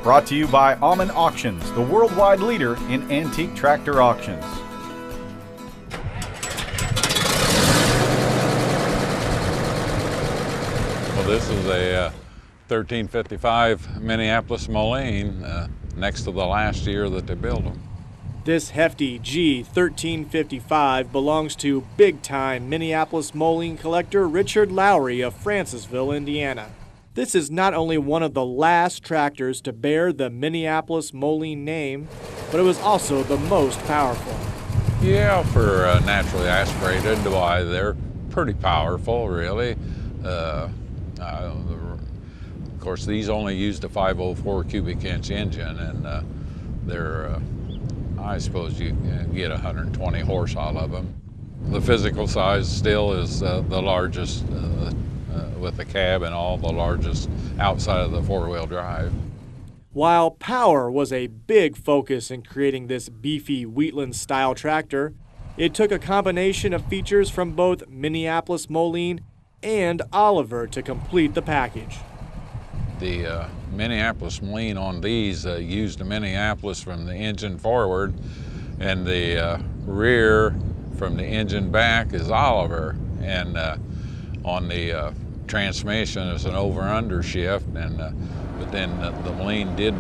Brought to you by Alman Auctions, the worldwide leader in antique tractor auctions. Well, this is a 1355 Minneapolis-Moline, next to the last year that they built them. This hefty G1355 belongs to big-time Minneapolis-Moline collector Richard Lowry of Francisville, Indiana. This is not only one of the last tractors to bear the Minneapolis-Moline name, but it was also the most powerful. Yeah, for naturally aspirated, why they're pretty powerful, really. Of course, these only used a 504 cubic inch engine, and they're, I suppose you can get 120 horse out of them. The physical size still is the largest with the cab and all, the largest outside of the four-wheel drive. While power was a big focus in creating this beefy Wheatland-style tractor, it took a combination of features from both Minneapolis-Moline and Oliver to complete the package. The Minneapolis-Moline on these used the Minneapolis from the engine forward, and the rear from the engine back is Oliver. And on the transmission is an over-under shift, and but then the Moline did,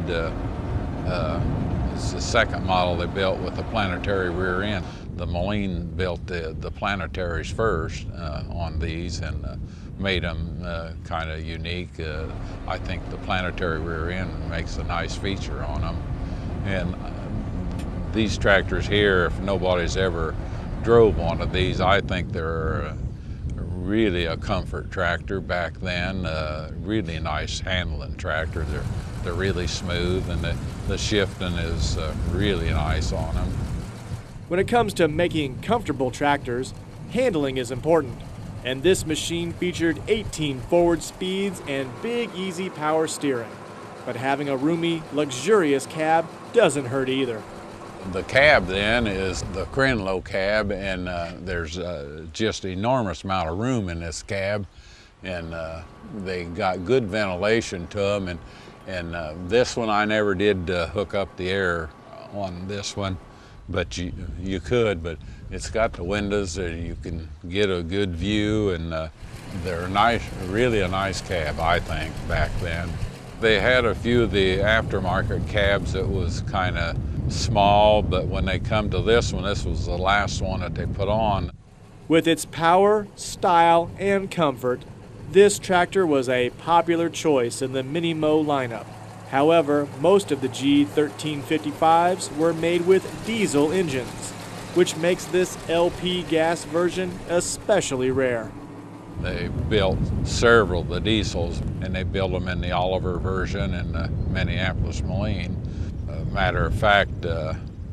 it's the second model they built with the planetary rear end. The Moline built the planetaries first on these, and made them kind of unique. I think the planetary rear end makes a nice feature on them. And these tractors here, if nobody's ever drove one of these, I think they're really a comfort tractor back then. Really nice handling tractor. They're really smooth, and the shifting is really nice on them. When it comes to making comfortable tractors, handling is important. And this machine featured 18 forward speeds and big, easy power steering. But having a roomy, luxurious cab doesn't hurt either. The cab then is the Crenlow cab, and there's just an enormous amount of room in this cab, and they got good ventilation to them. And this one, I never did hook up the air on this one, but you could, but it's got the windows that you can get a good view, and they're nice, really a nice cab, I think, back then. They had a few of the aftermarket cabs that was kind of small, but when they come to this one, this was the last one that they put on. With its power, style, and comfort, this tractor was a popular choice in the Mini-Mo lineup. However, most of the G1355s were made with diesel engines, which makes this LP gas version especially rare. They built several of the diesels, and they built them in the Oliver version and the Minneapolis-Moline. Matter of fact,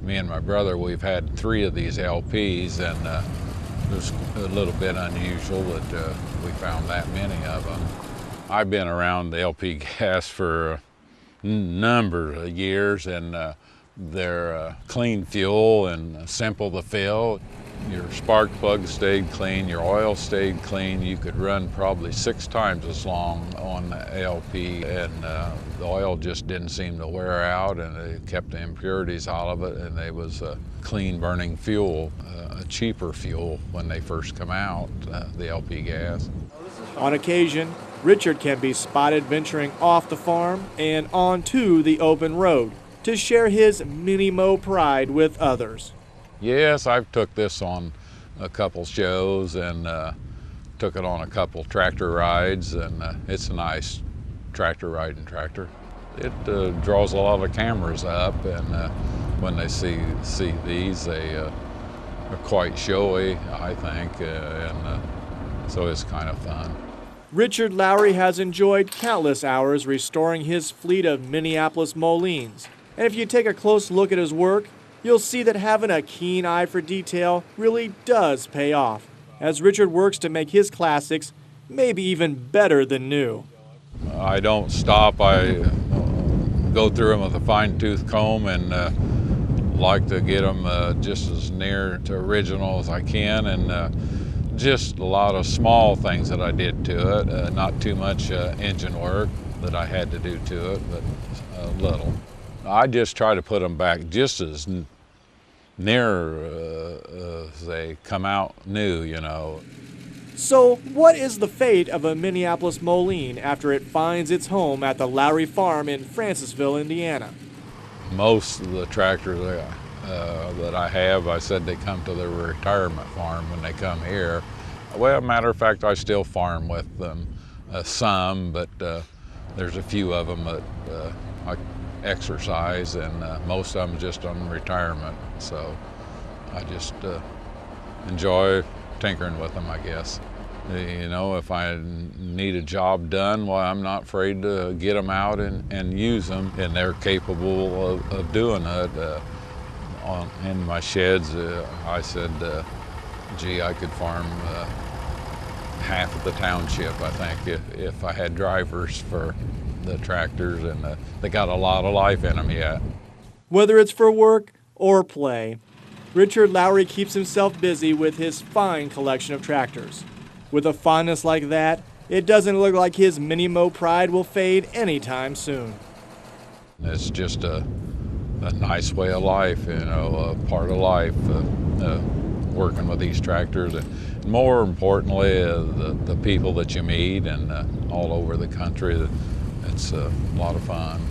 me and my brother, we've had 3 of these LPs, and it was a little bit unusual that we found that many of them. I've been around the LP gas for a number of years, and they're clean fuel and simple to fill. Your spark plug stayed clean, your oil stayed clean. You could run probably 6 times as long on the LP, and the oil just didn't seem to wear out, and they kept the impurities out of it, and it was a clean burning fuel, a cheaper fuel when they first come out, the LP gas. On occasion, Richard can be spotted venturing off the farm and onto the open road to share his Mini-Mo pride with others. Yes, I've took this on a couple shows, and took it on a couple tractor rides, and it's a nice tractor riding tractor. It draws a lot of cameras up, and when they see these, they are quite showy, I think, and so it's kind of fun. Richard Lowry has enjoyed countless hours restoring his fleet of Minneapolis-Molines. And if you take a close look at his work, you'll see that having a keen eye for detail really does pay off, as Richard works to make his classics maybe even better than new. I don't stop. I go through them with a fine-tooth comb, and like to get them just as near to original as I can, and just a lot of small things that I did to it, not too much engine work. that I had to do to it, but a little. I just try to put them back just as near as they come out new, you know. So, what is the fate of a Minneapolis-Moline after it finds its home at the Lowry farm in Francisville, Indiana? Most of the tractors that I have, I said they come to their retirement farm when they come here. Well, matter of fact, I still farm with them, some, but there's a few of them that I exercise, and most of them just on retirement. So I just enjoy tinkering with them, I guess. You know, if I need a job done, well, I'm not afraid to get them out and use them, and they're capable of doing it. In my sheds, I said, gee, I could farm half of the township, I think, if I had drivers for the tractors, and they got a lot of life in them yet. Whether it's for work or play, Richard Lowry keeps himself busy with his fine collection of tractors. With a fondness like that, it doesn't look like his Mini-Mo pride will fade anytime soon. It's just a nice way of life, you know, a part of life, working with these tractors, and more importantly, the people that you meet and all over the country. It's a lot of fun.